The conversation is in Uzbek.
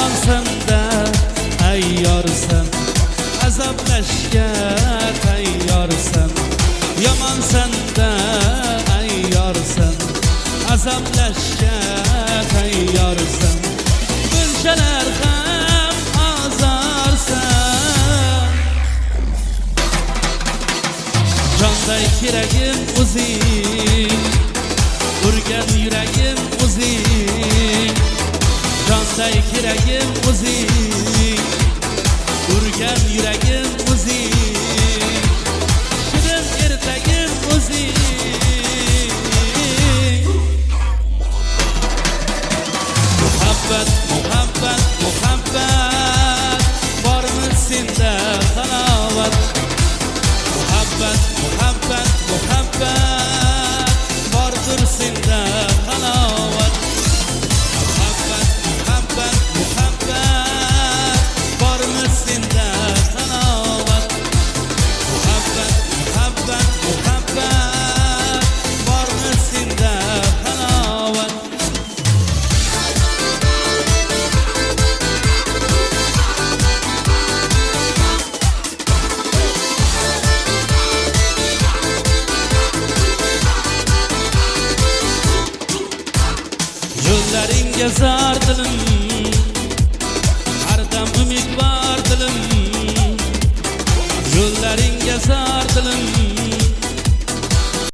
Yomonsan-da ayyorsan, azoblashga tayyorsan. Yomonsan-da ayyorsan, azoblashga tayyorsan. Bunchalar ham ozorsan. Jonday keragim o'zing, urgan yuragim o'zing. Jonday keragim o'zing, urgan yuragim o'zing. Shirin ertagim o'zing. Muhabbat, muhabbat, muhabbat, bormi senda halovat. Muhabbat, muhabbat, muhabbat, bordir senda halovat. Muhabbat, muhabbat, muhabbat, bormi senda halovat. Muhabbat, muhabbat, muhabbat, bormi senda halovat. Yo'llaringga zor dilim, har dam umid bor dilim. Yo'llaringga zor dilim,